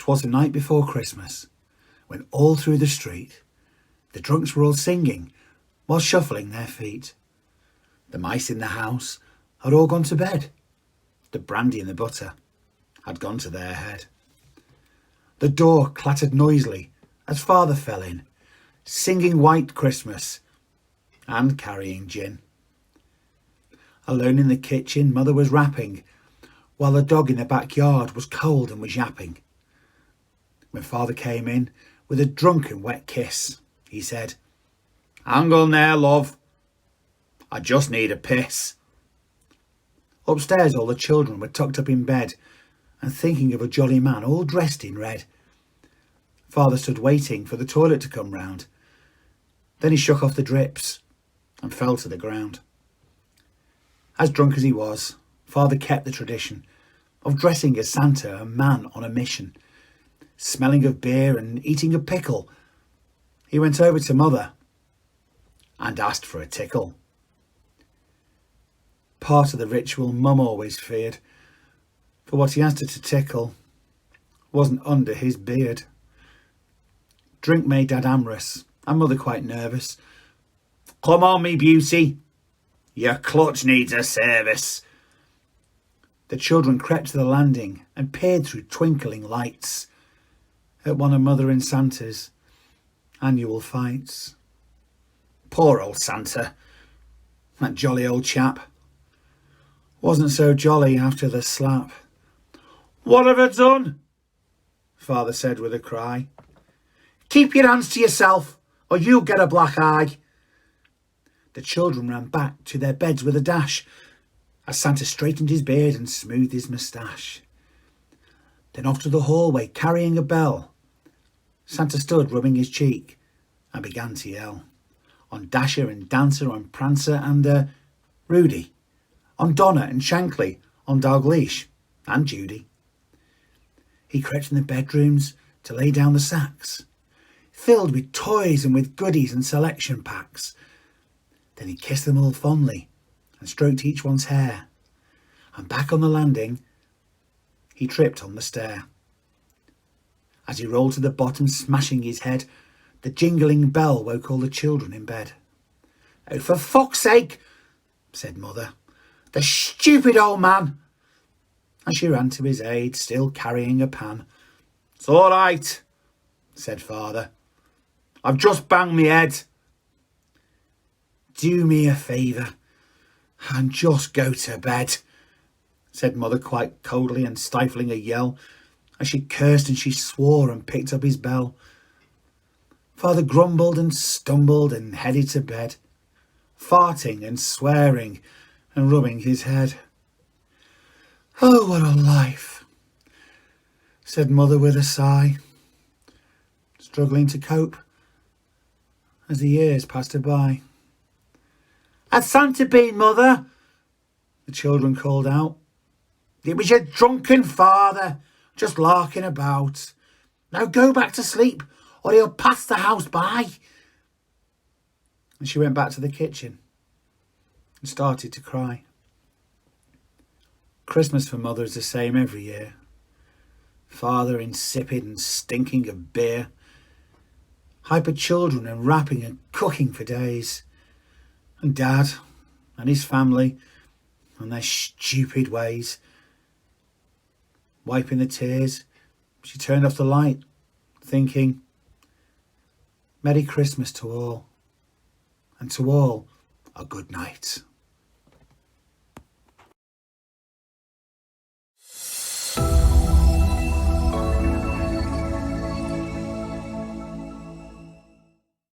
'Twas the night before Christmas, when all through the street the drunks were all singing while shuffling their feet. The mice in the house had all gone to bed. The brandy and the butter had gone to their head. The door clattered noisily as father fell in, singing White Christmas and carrying gin. Alone in the kitchen, mother was rapping, while the dog in the backyard was cold and was yapping. When father came in with a drunken wet kiss, he said, "Hang on there, love. I just need a piss." Upstairs all the children were tucked up in bed and thinking of a jolly man all dressed in red. Father stood waiting for the toilet to come round. Then he shook off the drips and fell to the ground. As drunk as he was, father kept the tradition of dressing as Santa, a man on a mission. Smelling of beer and eating a pickle, he went over to mother and asked for a tickle. Part of the ritual mum always feared, for what he asked her to tickle wasn't under his beard. Drink made dad amorous and mother quite nervous. "Come on, me beauty, your clutch needs a service." The children crept to the landing and peered through twinkling lights at one of Mother and Santa's annual fights. Poor old Santa, that jolly old chap, wasn't so jolly after the slap. "What have I done?" father said with a cry. "Keep your hands to yourself or you'll get a black eye." The children ran back to their beds with a dash as Santa straightened his beard and smoothed his moustache. Then off to the hallway carrying a bell, Santa stood rubbing his cheek and began to yell on Dasher and Dancer, on Prancer and Rudy, on Donna and Shankly, on Dalgleish and Judy. He crept in the bedrooms to lay down the sacks, filled with toys and with goodies and selection packs. Then he kissed them all fondly and stroked each one's hair. And back on the landing, he tripped on the stair. As he rolled to the bottom, smashing his head, the jingling bell woke all the children in bed. "Oh, for fuck's sake," said mother, "the stupid old man!" And she ran to his aid, still carrying a pan. "It's all right," said father. "I've just banged me head." "Do me a favour and just go to bed," said mother quite coldly and stifling a yell as she cursed and she swore and picked up his bell. Father grumbled and stumbled and headed to bed, farting and swearing and rubbing his head. "Oh, what a life," said mother with a sigh, struggling to cope as the years passed her by. "Had Santa been, mother?" the children called out. "It was your drunken father, just larking about. Now go back to sleep, or he'll pass the house by." And she went back to the kitchen and started to cry. Christmas for mother is the same every year. Father insipid and stinking of beer. Hyper children and rapping and cooking for days. And dad and his family and their stupid ways. Wiping the tears, she turned off the light, thinking, "Merry Christmas to all, and to all a good night."